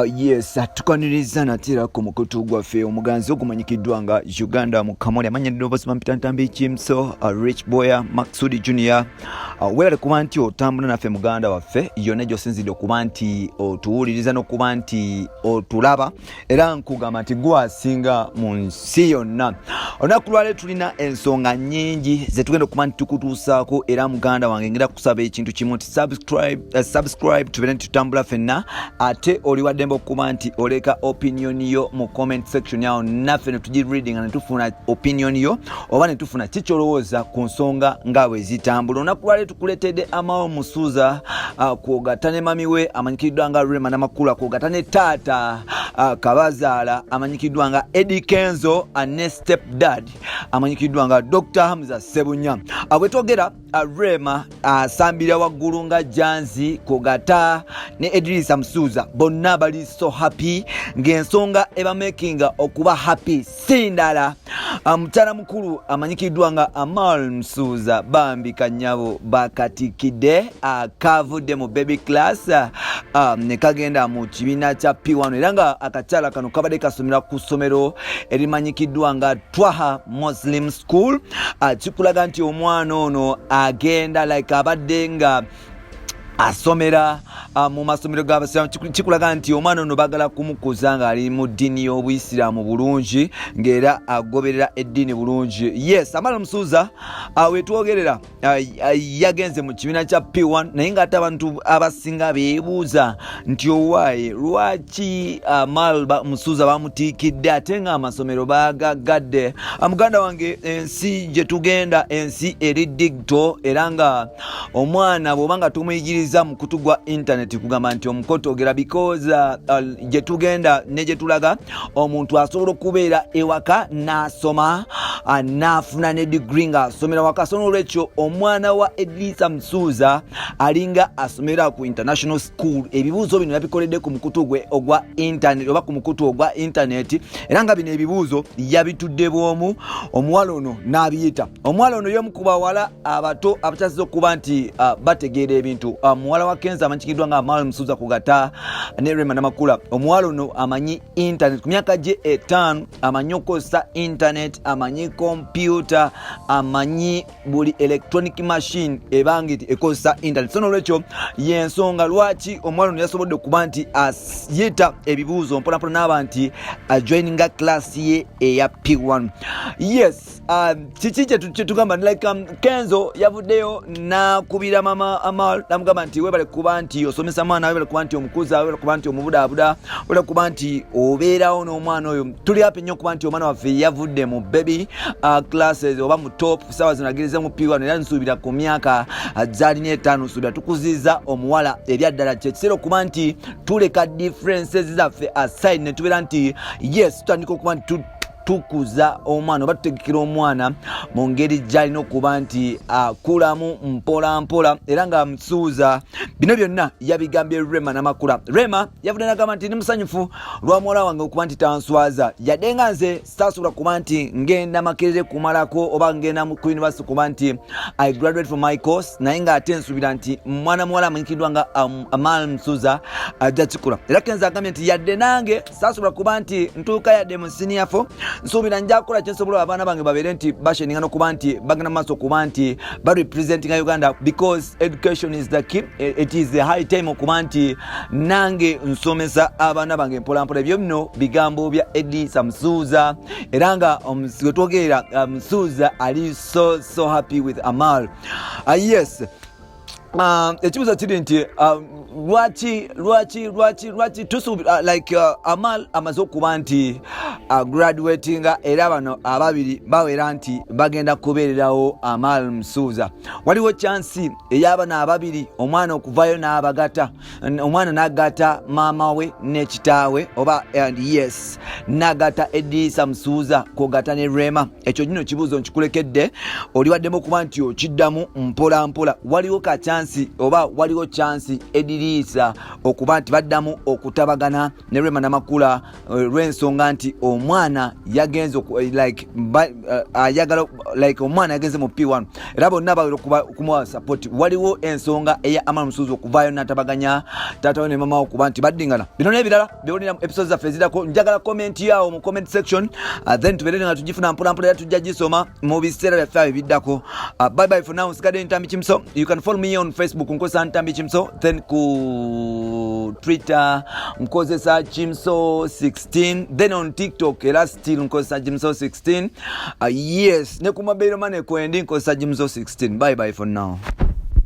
Yes, tukaniriza natira ku mukutu gwaffe omuganzi ogumanyikiddwa nga Uganda Mukamooli amanyidde obuzima mpitantambi kimso Rich Boya Maxudi Junior wera kuba nti otambula naffe muganda waffe yonna gy'osinzidde okuba nti otuwuliriza n'okuba nti otulaba era nkugamba nti gwasinga mu nsi yonna. Olunaku lwaleero tulina ensonga nnyingi ze tugenda okuba nti tukutuusaako era muganda wange ngenda kusaba ekintu kimu nti subscribe tubeere nti tutambula ffenna ate oliwadde okuba nti oleka opinion yo mu comment section yawo naffe ne tugi reading ne tufuna opinion yo oba ne tufuna kikyolowooza ku nsonga nga bwe zitambula. Olunaku lwaleero tukuleetedde amawo musuuza kwogata ne mami we amanyikiddwa nga Rema n'amakula kwogata ne taata kabazaala amanyikiddwa nga Eddy Kenzo ne stepdad amanyikiddwa nga Dr. Hamza Sebunya. Bwe twogera Rema asambira waggulu nga janzi kwogata ne Edrisa Musuuza bonna bali so happy ng'ensonga eba making okuba happy sindala. Mutala mukulu amanyikiddwa nga Amal Musuuza bambi kanyabo bakatikide kavudde mu baby class ne kagenda mu kibiina kya P.1 era nga akakyala kano kabadde kasomera ku ssomero erimanyikiddwa nga Twaha Muslim School. Kikulaga nti omwana ono agenda like abadde nga asomera mu masomero g'abasiraamu. Kikulaga nti omwana ono bagala kumukuza nga ali mu ddiini y'Obuyisiraamu bulungi ng'era agoberera eddiini bulungi. Yes, Amal Musuuza wetwogerera yagenze mu kibiina kya P.1 naye ng'ate abantu abasinga beebuuza nti owaaye lwaki Amal Musuuza bamutiikidde ate nga amasomero baagagadde. Muganda wange ensi gye tugenda ensi eri digital era nga omwana bw'oba nga tumuyigiriza mu kutu gwa internet kugamba nti omukotogera because gye tugenda ne gye tulaga omuntu asobola okubeera ewaka n'asoma n'afuna ne degree nga asomera waka. So n'olwekyo omwana wa Edrisa Musuuza alinga asomera ku international school. Ebibuuzo bino yabikoledde ku mukutu gwe ogwa internet oba ku mukutu ogwa internet era nga bino ebibuuzo yabitudde bwomu omuwala ono n'abiyita. Omuwala ono y'omu ku bawala abato abakyasiza okuba nti bategeera ebintu. Muwala wa Kenzo amanyikiddwa nga Amal Musuuza kugata ne Rema n'amakula. Omuwala ono amanyi internet ku myaka gye 5 amanyi okukozesa internet, amanyi computer, amanyi buli electronic machine ebangi ekozesa internet. So n'olwekyo y'ensonga lwaki omuwala ono yasobodde okuba nti ayita ebibuuzo mpolampola n'aba nti ajoininga class ye eya P1. Yes, kiki kye tugamba like Kenzo yavuddeyo n'akubira mama Amal namugamba nti webale kuba nti osomesa mwana, webale kuba nti omukuza, webale kuba nti omubudaabuda, webale kuba nti obeerawo n'omwana oyo. Tuli happy nnyo kuba nti omwana waffe yavudde mu baby classes oba mu top sawa zinagiriza mu P1 era nsuubira ku myaka zalina 5 nsuubira tukuziza omuwala ebyaddala kyekiseera okuba nti tuleka differences zaffe aside ne tubeera nti yes tutandika okuba nti tukuza omwana oba tutegekera omwana mu ngeri gy'alina okuba nti akulamu mpola mpola era nga Musuuza bino byonna yabigambye Rema n'amakula. Rema yavudde n'agamba nti ndi musanyufu lwa muwala wange okuba nti tanswaza yadde nga nze saasobola kuba nti ngenda Makerere kumalako oba ngenda ku university kuba nti I graduate from my course naye nga ate nsuubira nti mwana muwala amanyikiddwa nga Amal Musuuza ajja kikula. Era Kenzo agambye nti yadde nange saasobola kuba nti ntuuka yadde mu senior 4 nsuubira nja kukola kyensobola abaana bange babeere nti basheninga n'okuba nti bagenda maaso okuba nti barepresenting Uganda because education is the key. It is the high time okuba nti nange nsomesa abaana bange mpolampola. Ebyo bino bigambo bya Edrisa Musuuza era nga wetwogerera Musuuza ali so happy with Amal. Yes, ekibuuzo kiri nti lwaki tusuubira like Amal amaze okuba nti graduatinga era bano ababiri bawera nti bagenda kubeererawo Amal Musuuza. Waliwo chansi ey'abana ababiri omwana okuvaayo n'abagata, omwana n'agata maama we ne kitaawe oba yes n'agata Edrisa Musuuza kwogata ne Rema. Ekyo gino kibuuzo nkikulekedde oliwaddemu okuba nti okiddamu mpola mpola. Waliwo ka chansi chance oba waliwo chance Eddy okuba nti baddamu okutabagana ne Rema Namakula lw'ensonga nti omwana yagenze ayagala omwana yagenze mu P.1 era bonna bali kumuwa support. Waliwo ensonga eya Amara Musuuzi okuvaayo n'atabaganya taatawe ne mama okuba nti baddingana. Bino n'ebirala byolina episodes zaffe ezirako, njagala comment yawo mu comment section, then tubeere nga tugifuna mpolampola era tujja gisoma mu biseera byaffe ebiddako. Bye bye for now. Nsigadde Ntambi Kimso. You can follow me on Facebook nkozesa Ntambi Kimso, then ku Twitter nkozesa Kimso 16, then on TikTok era still nkozesa Kimso 16. Yes, ne ku mobile money kwendi nkozesa Kimso 16. Bye bye for now.